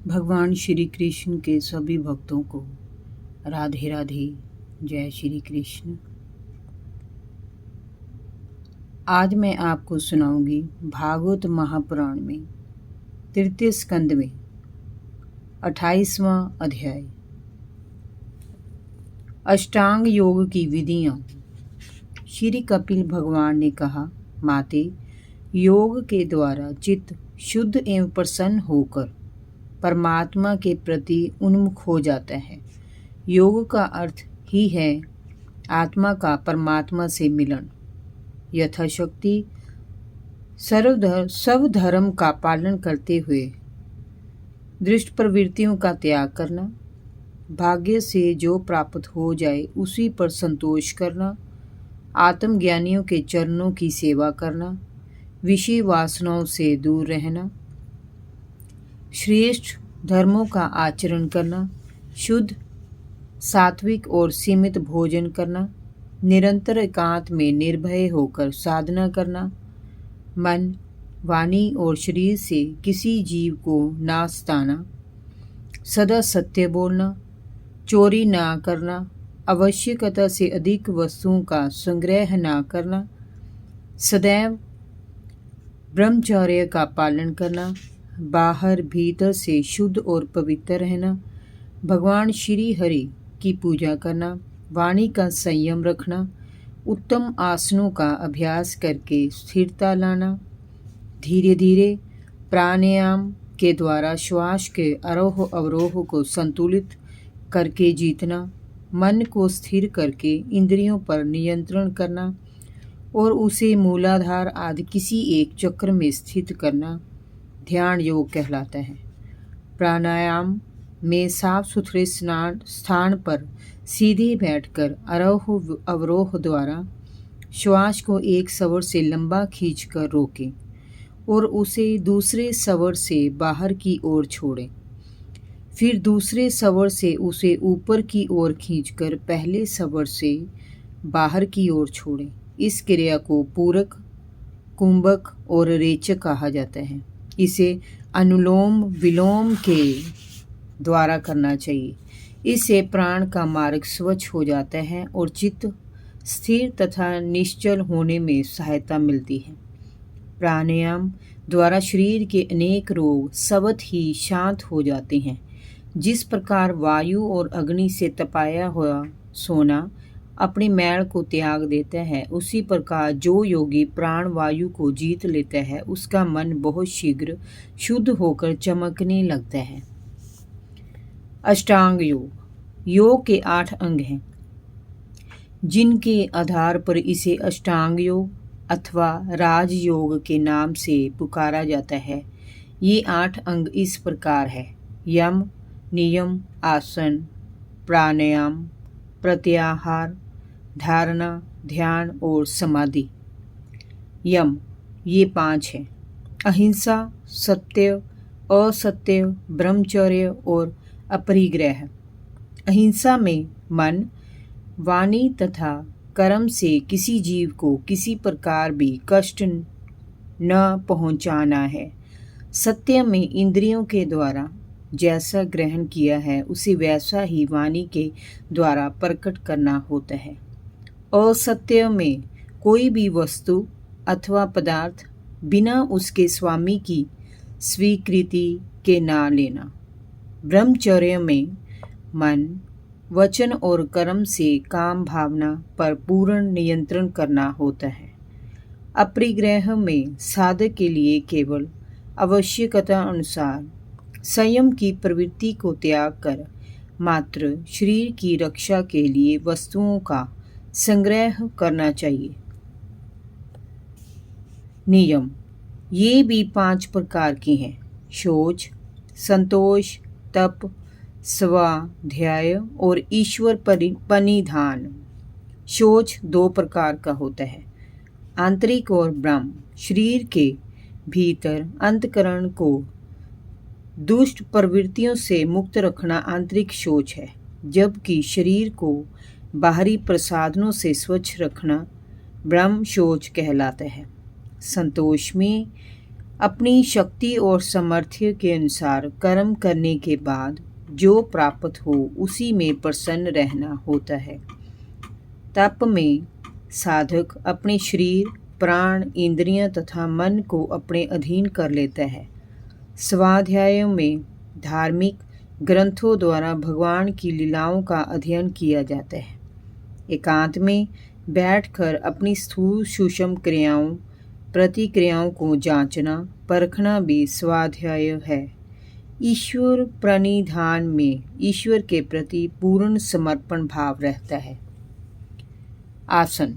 भगवान श्री कृष्ण के सभी भक्तों को राधे राधे। जय श्री कृष्ण। आज मैं आपको सुनाऊंगी भागवत महापुराण में तृतीय स्कंद में 28वां अध्याय अष्टांग योग की विधियां। श्री कपिल भगवान ने कहा, माते, योग के द्वारा चित्त शुद्ध एवं प्रसन्न होकर परमात्मा के प्रति उन्मुख हो जाता है। योग का अर्थ ही है आत्मा का परमात्मा से मिलन। यथाशक्ति सब धर्म का पालन करते हुए दृष्ट प्रवृत्तियों का त्याग करना, भाग्य से जो प्राप्त हो जाए उसी पर संतोष करना, आत्मज्ञानियों के चरणों की सेवा करना, विषय वासनाओं से दूर रहना, श्रेष्ठ धर्मों का आचरण करना, शुद्ध सात्विक और सीमित भोजन करना, निरंतर एकांत में निर्भय होकर साधना करना, मन, वाणी और शरीर से किसी जीव को ना सताना, सदा सत्य बोलना, चोरी ना करना, आवश्यकता से अधिक वस्तुओं का संग्रह ना करना, सदैव ब्रह्मचर्य का पालन करना, बाहर भीतर से शुद्ध और पवित्र रहना, भगवान श्री हरि की पूजा करना, वाणी का संयम रखना, उत्तम आसनों का अभ्यास करके स्थिरता लाना, धीरे धीरे प्राणायाम के द्वारा श्वास के आरोह अवरोह को संतुलित करके जीतना, मन को स्थिर करके इंद्रियों पर नियंत्रण करना और उसे मूलाधार आदि किसी एक चक्र में स्थित करना ध्यान योग कहलाता है। प्राणायाम में साफ सुथरे स्थान पर सीधे बैठकर आरोह अवरोह द्वारा श्वास को एक स्वर से लंबा खींचकर रोकें और उसे दूसरे स्वर से बाहर की ओर छोड़ें। फिर दूसरे स्वर से उसे ऊपर की ओर खींचकर पहले स्वर से बाहर की ओर छोड़ें। इस क्रिया को पूरक, कुंभक और रेचक कहा जाता है। इसे अनुलोम विलोम के द्वारा करना चाहिए। इससे प्राण का मार्ग स्वच्छ हो जाता है और चित्त स्थिर तथा निश्चल होने में सहायता मिलती है। प्राणायाम द्वारा शरीर के अनेक रोग स्वतः ही शांत हो जाते हैं। जिस प्रकार वायु और अग्नि से तपाया हुआ सोना अपनी मैल को त्याग देता है, उसी प्रकार जो योगी प्राण वायु को जीत लेता है उसका मन बहुत शीघ्र शुद्ध होकर चमकने लगता है। अष्टांग योग के 8 अंग हैं, जिनके आधार पर इसे अष्टांग योग अथवा राजयोग के नाम से पुकारा जाता है। ये 8 अंग इस प्रकार है: यम, नियम, आसन, प्राणायाम, प्रत्याहार, धारणा, ध्यान और समाधि। यम ये 5 हैं: अहिंसा, सत्य, असत्य, ब्रह्मचर्य और अपरिग्रह। अहिंसा में मन, वाणी तथा कर्म से किसी जीव को किसी प्रकार भी कष्ट न पहुंचाना है। सत्य में इंद्रियों के द्वारा जैसा ग्रहण किया है उसे वैसा ही वाणी के द्वारा प्रकट करना होता है। असत्य में कोई भी वस्तु अथवा पदार्थ बिना उसके स्वामी की स्वीकृति के ना लेना। ब्रह्मचर्य में मन, वचन और कर्म से काम भावना पर पूर्ण नियंत्रण करना होता है। अपरिग्रह में साधक के लिए केवल आवश्यकता अनुसार संयम की प्रवृत्ति को त्याग कर मात्र शरीर की रक्षा के लिए वस्तुओं का संग्रह करना चाहिए। नियम ये भी 5 प्रकार की हैं: शौच, संतोष, तप, स्वाध्याय और ईश्वर परिधान। शौच 2 प्रकार का होता है: आंतरिक और ब्रह्म। शरीर के भीतर अंतःकरण को दुष्ट प्रवृत्तियों से मुक्त रखना आंतरिक शौच है, जबकि शरीर को बाहरी प्रसाधनों से स्वच्छ रखना ब्रह्म शौच कहलाता है। संतोष में अपनी शक्ति और सामर्थ्य के अनुसार कर्म करने के बाद जो प्राप्त हो उसी में प्रसन्न रहना होता है। तप में साधक अपने शरीर, प्राण, इंद्रियां तथा मन को अपने अधीन कर लेता है। स्वाध्यायों में धार्मिक ग्रंथों द्वारा भगवान की लीलाओं का अध्ययन किया जाता है। एकांत में बैठकर अपनी स्थूल सूक्ष्म क्रियाओं, प्रतिक्रियाओं को जांचना परखना भी स्वाध्याय है। ईश्वर प्रणिधान में ईश्वर के प्रति पूर्ण समर्पण भाव रहता है। आसन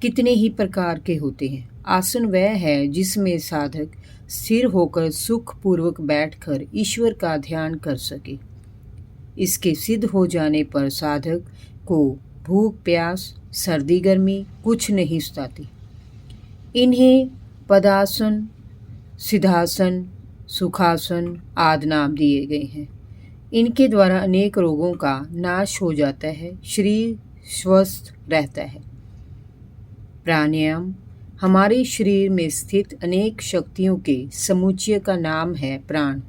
कितने ही प्रकार के होते हैं। आसन वह है जिसमें साधक स्थिर होकर सुखपूर्वक बैठकर ईश्वर का ध्यान कर सके। इसके सिद्ध हो जाने पर साधक को भूख प्यास, सर्दी गर्मी कुछ नहीं सताती। इन्हें पदासन, सिद्धासन, सुखासन आदि नाम दिए गए हैं। इनके द्वारा अनेक रोगों का नाश हो जाता है, शरीर स्वस्थ रहता है। प्राणायाम हमारे शरीर में स्थित अनेक शक्तियों के समुच्चय का नाम है प्राण।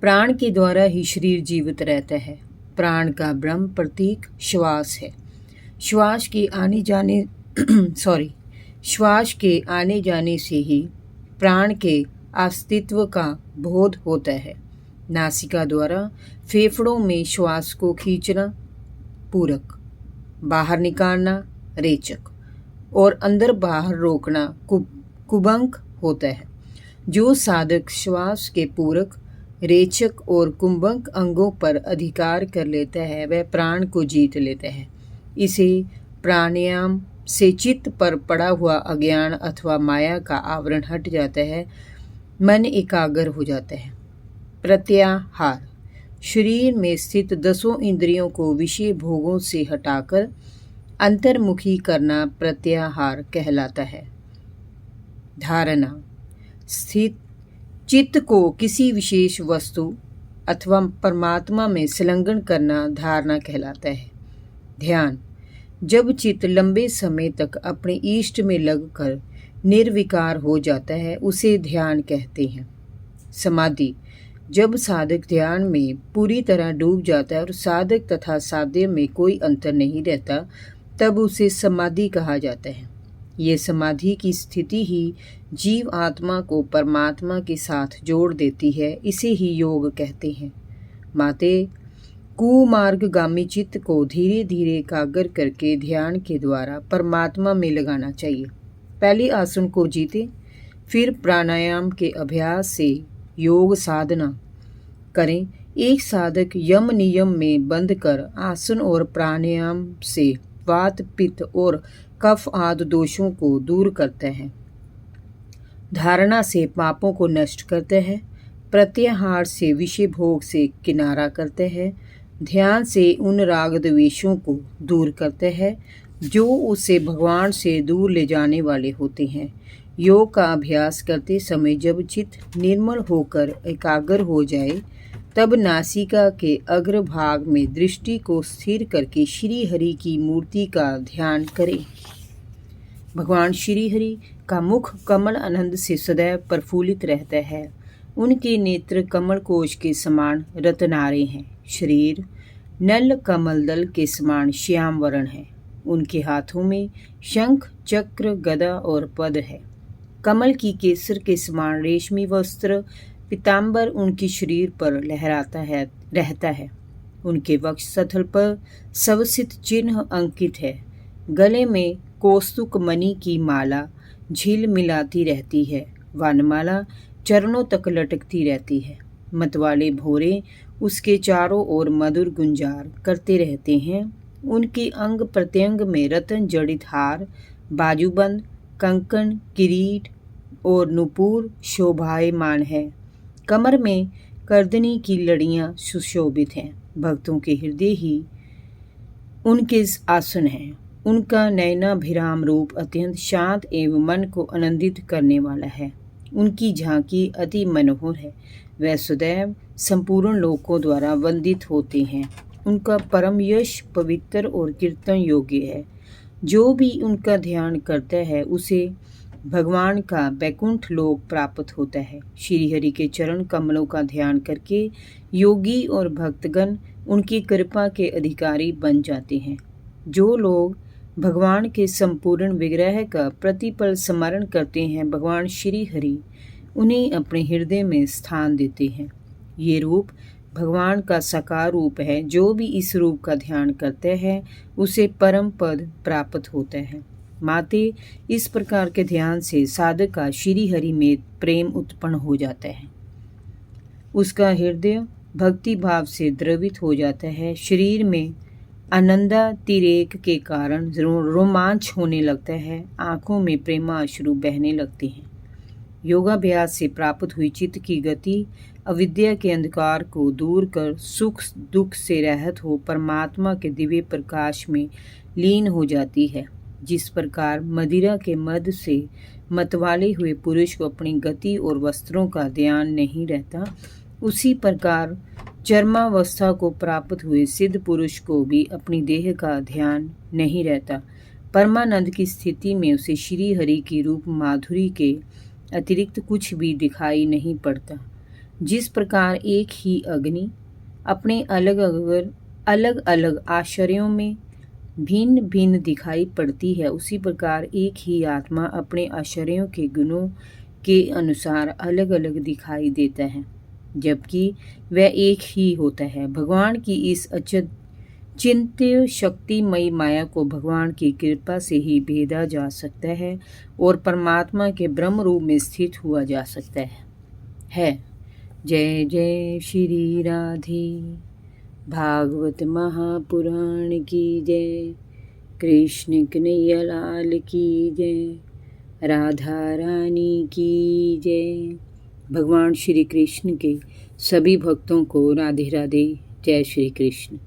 प्राण के द्वारा ही शरीर जीवित रहता है। प्राण का ब्रह्म प्रतीक श्वास है। श्वास के आने जाने से ही प्राण के अस्तित्व का बोध होता है। नासिका द्वारा फेफड़ों में श्वास को खींचना पूरक, बाहर निकालना रेचक और अंदर बाहर रोकना कुंभक होता है। जो साधक श्वास के पूरक, रेचक और कुंभक अंगों पर अधिकार कर लेता है वह प्राण को जीत लेता है। इसे प्राणायाम से चित्त पर पड़ा हुआ अज्ञान अथवा माया का आवरण हट जाता है, मन एकाग्र हो जाता है। प्रत्याहार शरीर में स्थित 10 इंद्रियों को विषय भोगों से हटाकर अंतर्मुखी करना प्रत्याहार कहलाता है। धारणा स्थित चित्त को किसी विशेष वस्तु अथवा परमात्मा में संलग्न करना धारणा कहलाता है। ध्यान जब चित्त लंबे समय तक अपने इष्ट में लगकर निर्विकार हो जाता है उसे ध्यान कहते हैं। समाधि जब साधक ध्यान में पूरी तरह डूब जाता है और साधक तथा साध्य में कोई अंतर नहीं रहता तब उसे समाधि कहा जाता है। ये समाधि की स्थिति ही जीव आत्मा को परमात्मा के साथ जोड़ देती है, इसे ही योग कहते हैं। माते कुमार्गगामी चित्त को धीरे धीरे एकाग्र करके ध्यान के द्वारा परमात्मा में लगाना चाहिए। पहले आसन को जीते, फिर प्राणायाम के अभ्यास से योग साधना करें। एक साधक यम नियम में बंध कर आसन और प्राणायाम से वात, पित्त और कफ आदि दोषों को दूर करता है। धारणा से पापों को नष्ट करता है। प्रत्याहार से विषय भोग से किनारा करता है। ध्यान से उन राग द्वेषों को दूर करता है जो उसे भगवान से दूर ले जाने वाले होते हैं। योग का अभ्यास करते समय जब चित्त निर्मल होकर एकाग्र हो जाए तब नासिका के अग्रभाग में दृष्टि को स्थिर करके श्री हरि की मूर्ति का ध्यान करें। भगवान श्री हरि का मुख कमल आनंद से सदैव प्रफुल्लित रहता है। उनके नेत्र कमल कोश के समान रत्नारे हैं। शरीर नल कमल दल के समान श्याम वर्ण है। उनके हाथों में शंख, चक्र, गदा और पद है। कमल की केसर के समान रेशमी वस्त्र पीताम्बर उनके शरीर पर रहता है। उनके वक्ष स्थल पर सवसित चिन्ह अंकित है। गले में कौस्तुक मणि की माला झिलमिलाती रहती है। वनमाला चरणों तक लटकती रहती है। मतवाले भोरे उसके चारों ओर मधुर गुंजार करते रहते हैं। उनके अंग प्रत्यंग में रत्न जड़ित हार, बाजूबंद, कंकण, किरीट और नुपुर शोभायमान है। कमर में करदनी की लड़ियां सुशोभित हैं। भक्तों के हृदय ही उनके आसन हैं। उनका नयनाभिराम रूप अत्यंत शांत एवं मन को आनंदित करने वाला है। उनकी झांकी अति मनोहर है। वह सदैव संपूर्ण लोकों द्वारा वंदित होते हैं। उनका परम यश पवित्र और कीर्तन योग्य है। जो भी उनका ध्यान करता है उसे भगवान का वैकुंठ लोक प्राप्त होता है। श्री हरि के चरण कमलों का ध्यान करके योगी और भक्तगण उनकी कृपा के अधिकारी बन जाते हैं। जो लोग भगवान के संपूर्ण विग्रह का प्रतिपल स्मरण करते हैं, भगवान श्री हरि उन्हें अपने हृदय में स्थान देते हैं। ये रूप भगवान का साकार रूप है। जो भी इस रूप का ध्यान करते हैं उसे परम पद प्राप्त होता है। माते इस प्रकार के ध्यान से साधक का श्री हरि में प्रेम उत्पन्न हो जाता है। उसका हृदय भक्ति भाव से द्रवित हो जाता है। शरीर में आनंदातिरेक के कारण रोमांच होने लगता है। आंखों में प्रेमाश्रु बहने लगते हैं। योगाभ्यास से प्राप्त हुई चित्त की गति अविद्या के अंधकार को दूर कर सुख दुख से रहित हो परमात्मा के दिव्य प्रकाश में लीन हो जाती है। जिस प्रकार मदिरा के मद से मतवाले हुए पुरुष को अपनी गति और वस्त्रों का ध्यान नहीं रहता, उसी प्रकार चर्मावस्था को प्राप्त हुए सिद्ध पुरुष को भी अपनी देह का ध्यान नहीं रहता। परमानंद की स्थिति में उसे श्री हरि की रूप माधुरी के अतिरिक्त कुछ भी दिखाई नहीं पड़ता। जिस प्रकार एक ही अग्नि अपने अलग अलग आश्चर्यों में भिन्न भिन्न दिखाई पड़ती है, उसी प्रकार एक ही आत्मा अपने आश्चर्यों के गुणों के अनुसार अलग अलग दिखाई देता है, जबकि वह एक ही होता है। भगवान की इस चिंत्य शक्तिमयी माया को भगवान की कृपा से ही भेदा जा सकता है और परमात्मा के ब्रह्म रूप में स्थित हुआ जा सकता है। जय जय श्री राधे। भागवत महापुराण की जय। कृष्ण कन्हैया लाल की जय। राधा रानी की जय। भगवान श्री कृष्ण के सभी भक्तों को राधे राधे। जय श्री कृष्ण।